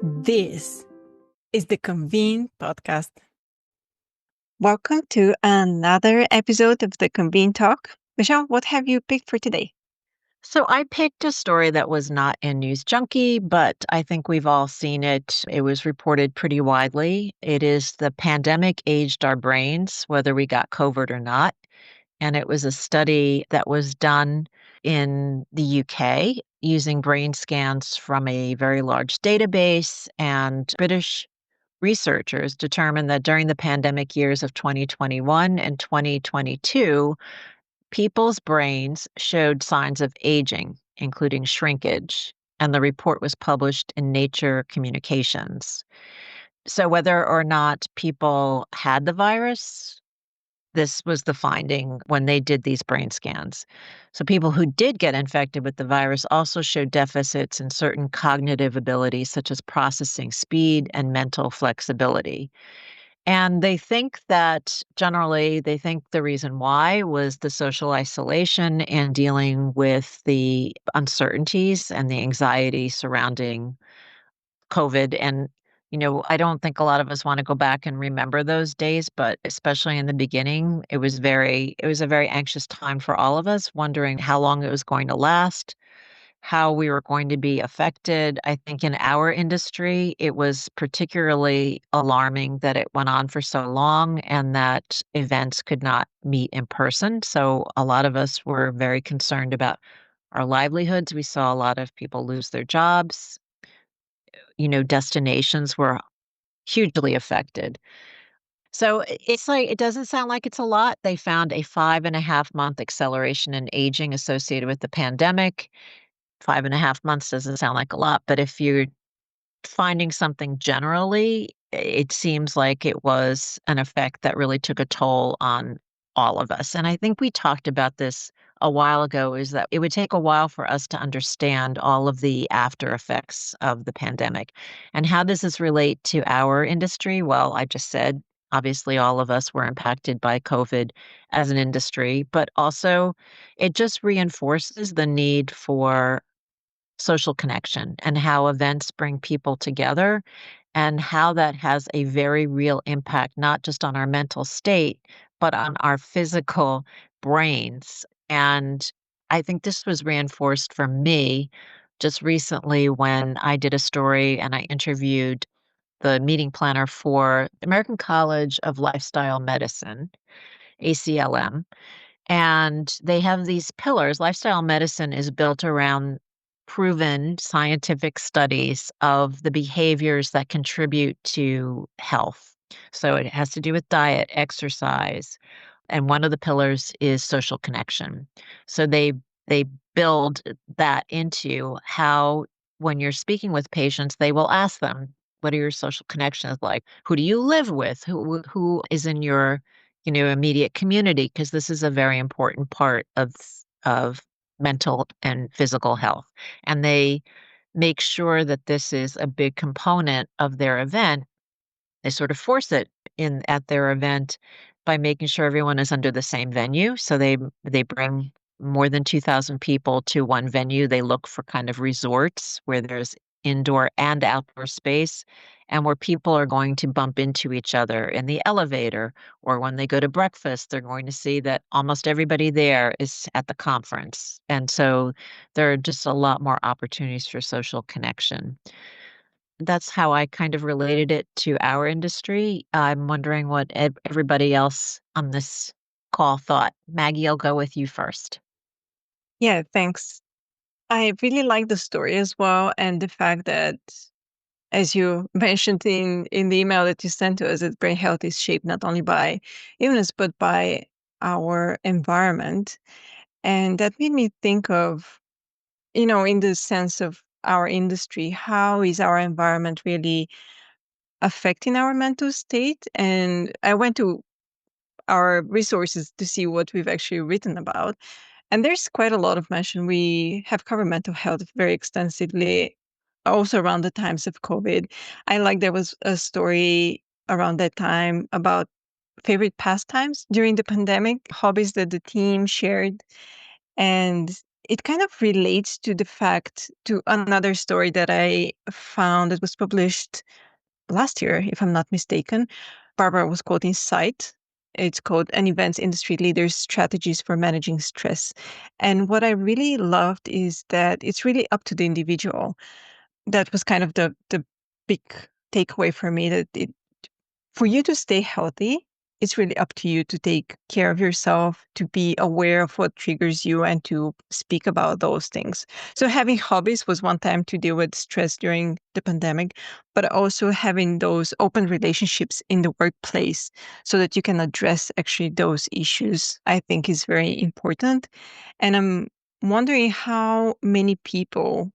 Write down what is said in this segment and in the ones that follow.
This is the Convene podcast. Welcome to another episode of the Convene Talk. Michelle, what have you picked for today? So I picked a story that was not in News Junkie, but I think we've all seen it. It was reported pretty widely. It is the pandemic aged our brains, whether we got COVID or not. And it was a study that was done in the UK using brain scans from a very large database. And British researchers determined that during the pandemic years of 2021 and 2022, people's brains showed signs of aging, including shrinkage, and the report was published in Nature Communications. So, whether or not people had the virus, this was the finding when they did these brain scans. So, people who did get infected with the virus also showed deficits in certain cognitive abilities, such as processing speed and mental flexibility. And they think they think the reason why was the social isolation and dealing with the uncertainties and the anxiety surrounding COVID. And, I don't think a lot of us want to go back and remember those days, but especially in the beginning, it was a very anxious time for all of us, wondering how long it was going to last, how we were going to be affected. I think in our industry, it was particularly alarming that it went on for so long and that events could not meet in person. So a lot of us were very concerned about our livelihoods. We saw a lot of people lose their jobs. Destinations were hugely affected. So it's like, it doesn't sound like it's a lot. They found a 5.5 month acceleration in aging associated with the pandemic. 5.5 months doesn't sound like a lot, but if you're finding something generally, it seems like it was an effect that really took a toll on all of us. And I think we talked about this a while ago, is that it would take a while for us to understand all of the after effects of the pandemic. And how does this relate to our industry? Well, I just said, obviously, all of us were impacted by COVID as an industry, but also it just reinforces the need for social connection and how events bring people together and how that has a very real impact, not just on our mental state, but on our physical brains. And I think this was reinforced for me just recently when I did a story and I interviewed the meeting planner for the American College of Lifestyle Medicine, ACLM. And they have these pillars. Lifestyle medicine is built around proven scientific studies of the behaviors that contribute to health. So it has to do with diet, exercise, and one of the pillars is social connection. So they build that into how, when you're speaking with patients, they will ask them, what are your social connections like? Who do you live with? Who is in your immediate community? Because this is a very important part of mental and physical health. And they make sure that this is a big component of their event. They sort of force it in at their event by making sure everyone is under the same venue. So they bring more than 2,000 people to one venue. They look for kind of resorts where there's indoor and outdoor space and where people are going to bump into each other in the elevator, or when they go to breakfast, they're going to see that almost everybody there is at the conference. And so there are just a lot more opportunities for social connection. That's how I kind of related it to our industry. I'm wondering what everybody else on this call thought. Maggie, I'll go with you first. Yeah, thanks. I really like the story as well, and the fact that, as you mentioned in the email that you sent to us, that brain health is shaped not only by illness but by our environment. And that made me think of, in the sense of our industry, how is our environment really affecting our mental state? And I went to our resources to see what we've actually written about. And there's quite a lot of mention. We have covered mental health very extensively, also around the times of COVID. I like there was a story around that time about favorite pastimes during the pandemic, hobbies that the team shared. And it kind of relates to another story that I found that was published last year, if I'm not mistaken. Barbara was quoting Site. It's called An Events Industry Leaders Strategies for Managing Stress. And what I really loved is that it's really up to the individual. That was kind of the big takeaway for me, that for you to stay healthy, it's really up to you to take care of yourself, to be aware of what triggers you, and to speak about those things. So having hobbies was one time to deal with stress during the pandemic, but also having those open relationships in the workplace so that you can address actually those issues, I think is very important. And I'm wondering how many people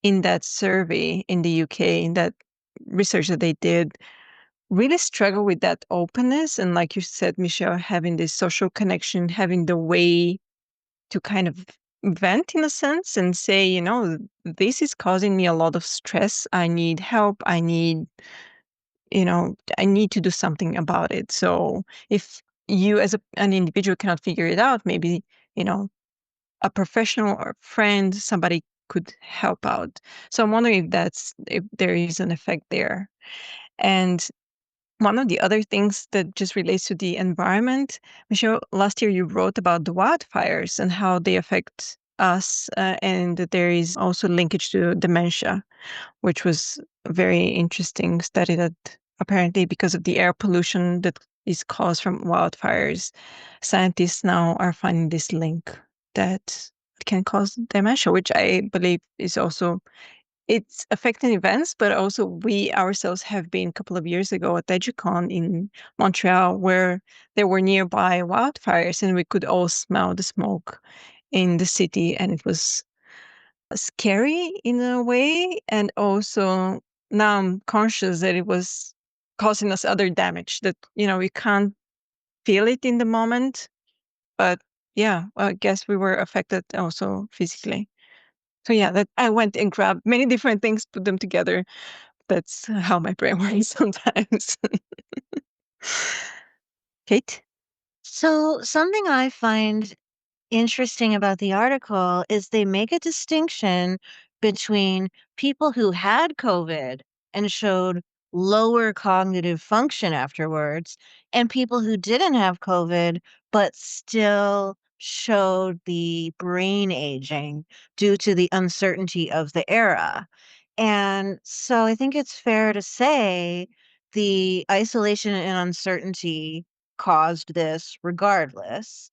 in that survey in the UK, in that research that they did, really struggle with that openness. And like you said, Michelle, having this social connection, having the way to kind of vent in a sense and say, this is causing me a lot of stress. I need help. I need to do something about it. So if you as an individual cannot figure it out, maybe, a professional or friend, somebody could help out. So I'm wondering if there is an effect there. And one of the other things that just relates to the environment, Michelle, last year you wrote about the wildfires and how they affect us, and that there is also linkage to dementia, which was a very interesting study that apparently because of the air pollution that is caused from wildfires, scientists now are finding this link that can cause dementia, which I believe is also it's affecting events, but also we ourselves have been a couple of years ago at EduCon in Montreal, where there were nearby wildfires and we could all smell the smoke in the city. And it was scary in a way. And also now I'm conscious that it was causing us other damage that, we can't feel it in the moment. But yeah, I guess we were affected also physically. So yeah, that I went and grabbed many different things, put them together. That's how my brain works sometimes. Kate? So, something I find interesting about the article is they make a distinction between people who had COVID and showed lower cognitive function afterwards, and people who didn't have COVID but still showed the brain aging due to the uncertainty of the era. And so I think it's fair to say the isolation and uncertainty caused this regardless,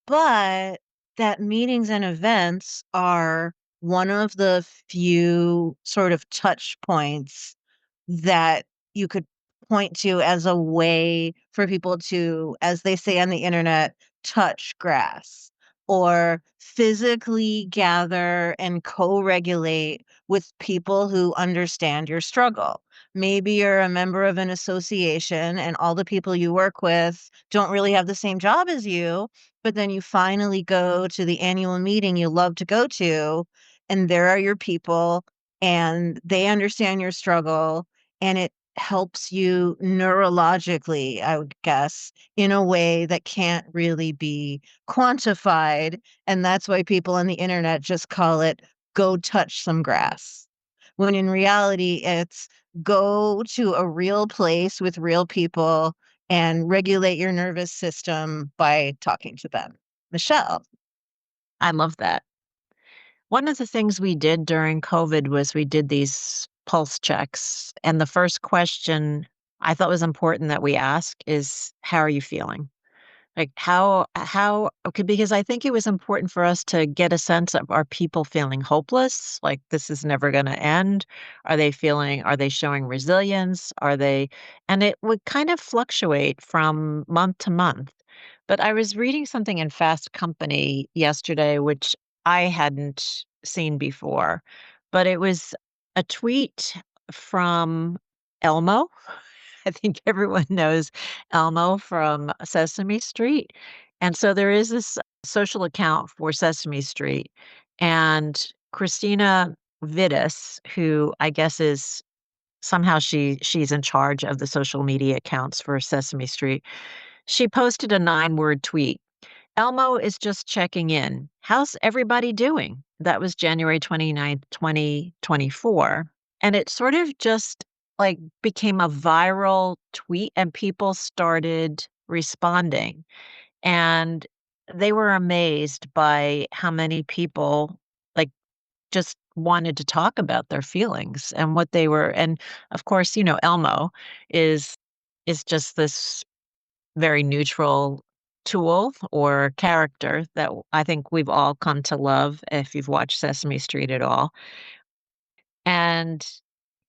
but that meetings and events are one of the few sort of touch points that you could point to as a way for people to, as they say on the internet, touch grass or physically gather and co-regulate with people who understand your struggle. Maybe you're a member of an association and all the people you work with don't really have the same job as you, but then you finally go to the annual meeting you love to go to, and there are your people and they understand your struggle, and it helps you neurologically, I would guess, in a way that can't really be quantified. And that's why people on the internet just call it go touch some grass. When in reality, it's go to a real place with real people and regulate your nervous system by talking to them. Michelle. I love that. One of the things we did during COVID was we did these pulse checks. And the first question I thought was important that we ask is, how are you feeling? Like okay, because I think it was important for us to get a sense of, are people feeling hopeless? Like this is never going to end? Are they showing resilience? And it would kind of fluctuate from month to month. But I was reading something in Fast Company yesterday, which I hadn't seen before, but it was a tweet from Elmo. I think everyone knows Elmo from Sesame Street. And so there is this social account for Sesame Street. And Christina Vidas, who I guess is somehow she's in charge of the social media accounts for Sesame Street, she posted a 9-word tweet. Elmo is just checking in. How's everybody doing? That was January 29th, 2024. And it sort of just like became a viral tweet and people started responding. And they were amazed by how many people like just wanted to talk about their feelings and what they were. And of course, Elmo is just this very neutral tool or character that I think we've all come to love if you've watched Sesame Street at all. And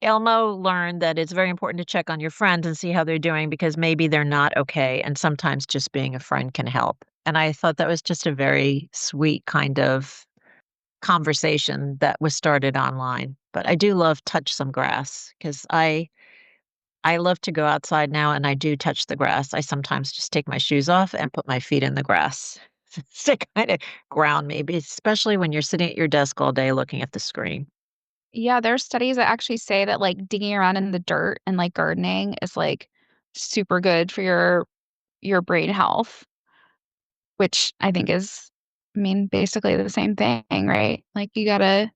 Elmo learned that it's very important to check on your friends and see how they're doing because maybe they're not okay. And sometimes just being a friend can help. And I thought that was just a very sweet kind of conversation that was started online. But I do love Touch Some Grass because I love to go outside now and I do touch the grass. I sometimes just take my shoes off and put my feet in the grass to kind of ground me, especially when you're sitting at your desk all day looking at the screen. Yeah, there are studies that actually say that, like, digging around in the dirt and, like, gardening is, like, super good for your brain health, which I think is, I mean, basically the same thing, right? Like, you gotta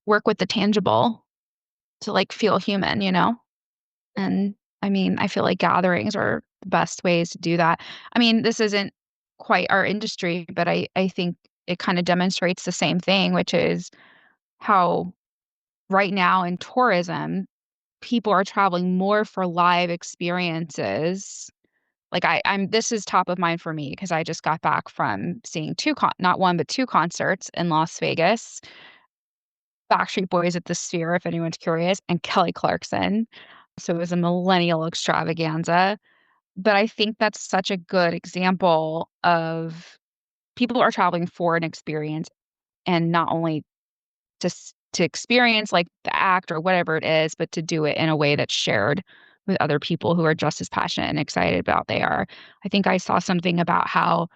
work with the tangible to, like, feel human, you know? And, I mean, I feel like gatherings are the best ways to do that. I mean, this isn't quite our industry, but I think it kinda demonstrates the same thing, which is how right now in tourism, people are traveling more for live experiences. Like, I'm this is top of mind for me because I just got back from seeing 2 not 1, but 2 concerts in Las Vegas. Backstreet Boys at the Sphere, if anyone's curious, and Kelly Clarkson. So it was a millennial extravaganza. But I think that's such a good example of people are traveling for an experience and not only to experience, like, the act or whatever it is, but to do it in a way that's shared with other people who are just as passionate and excited about they are. I think I saw something about how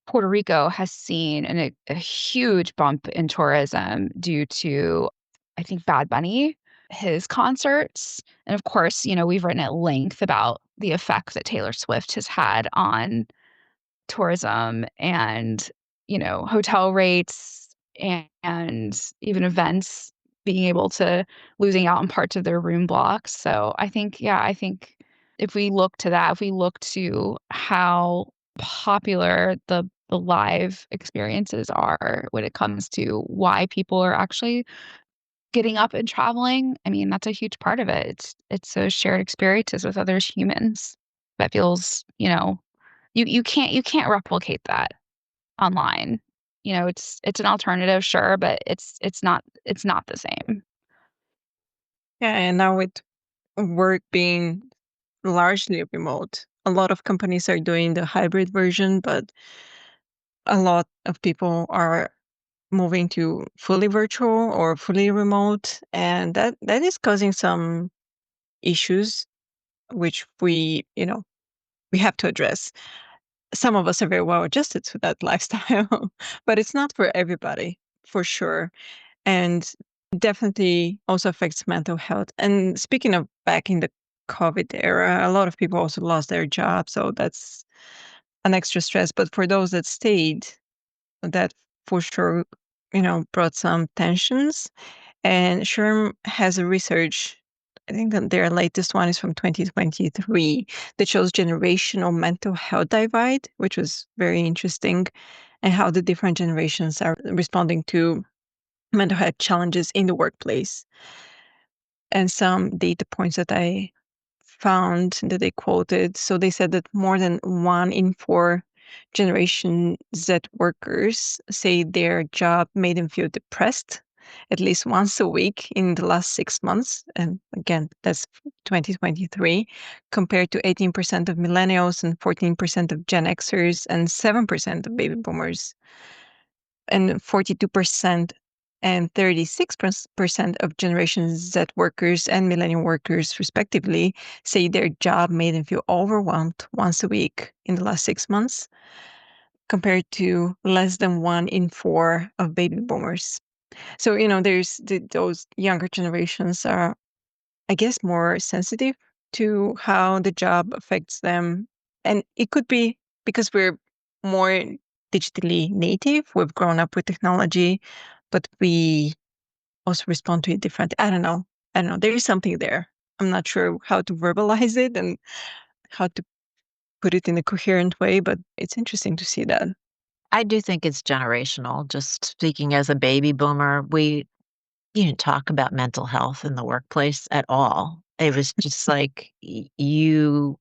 Puerto Rico has seen a huge bump in tourism due to, I think, Bad Bunny, his concerts, and of course, we've written at length about the effect that Taylor Swift has had on tourism and, hotel rates and even events being able to losing out on parts of their room blocks. So I think if we look to that, if we look to how popular the live experiences are when it comes to why people are actually getting up and traveling, I mean, that's a huge part of it. It's those shared experiences with other humans that feels, you can't replicate that online. It's an alternative, sure, but it's not the same. Yeah, and now with work being largely remote, a lot of companies are doing the hybrid version, but a lot of people are moving to fully virtual or fully remote, and that is causing some issues which we have to address. Some of us are very well adjusted to that lifestyle, but it's not for everybody, for sure. And definitely also affects mental health. And speaking of back in the COVID era, a lot of people also lost their jobs. So that's an extra stress. But for those that stayed, that for sure, brought some tensions. And SHRM has a research, I think that their latest one is from 2023, that shows generational mental health divide, which was very interesting, and how the different generations are responding to mental health challenges in the workplace. And some data points that I found that they quoted. So they said that more than 1 in 4 Generation Z workers say their job made them feel depressed at least once a week in the last 6 months. And again, that's 2023, compared to 18% of millennials and 14% of Gen Xers and 7% of baby boomers. And 42% and 36% of Generation Z workers and millennial workers, respectively, say their job made them feel overwhelmed once a week in the last 6 months, compared to less than 1 in 4 of baby boomers. So, there's those younger generations are, I guess, more sensitive to how the job affects them. And it could be because we're more digitally native. We've grown up with technology, but we also respond to it differently. I don't know. There is something there. I'm not sure how to verbalize it and how to put it in a coherent way, but it's interesting to see that. I do think it's generational. Just speaking as a baby boomer, we didn't talk about mental health in the workplace at all. It was just like you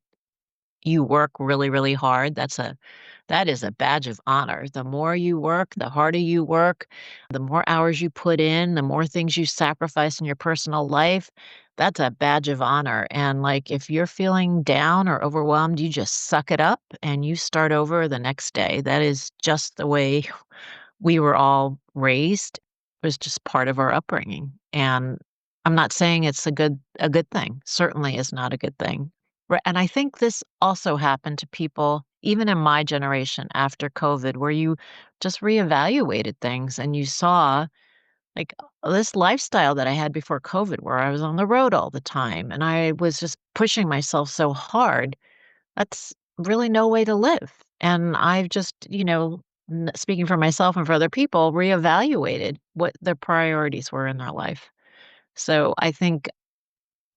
work really, really hard. That is a badge of honor. The more you work, the harder you work, the more hours you put in, the more things you sacrifice in your personal life. That's a badge of honor. And like if you're feeling down or overwhelmed, you just suck it up and you start over the next day. That is just the way we were all raised. It was just part of our upbringing. And I'm not saying it's a good thing. Certainly is not a good thing. And I think this also happened to people even in my generation after COVID, where you just reevaluated things and you saw like this lifestyle that I had before COVID, where I was on the road all the time and I was just pushing myself so hard. That's really no way to live. And I've just, speaking for myself and for other people, reevaluated what their priorities were in their life. So I think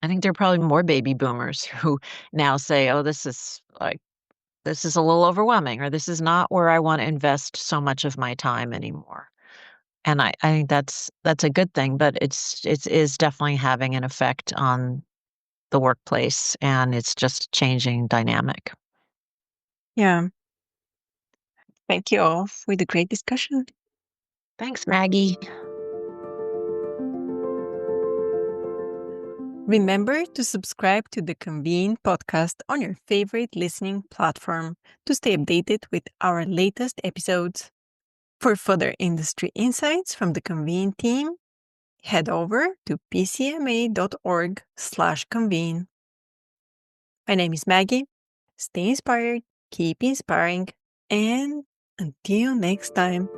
there are probably more baby boomers who now say, "Oh, this is a little overwhelming," or "This is not where I want to invest so much of my time anymore." And I think that's a good thing, but it is definitely having an effect on the workplace, and it's just changing dynamic. Yeah. Thank you all for the great discussion. Thanks, Maggie. Remember to subscribe to the Convene podcast on your favorite listening platform to stay updated with our latest episodes. For further industry insights from the Convene team, head over to pcma.org/convene. My name is Maggie. Stay inspired, keep inspiring, and until next time.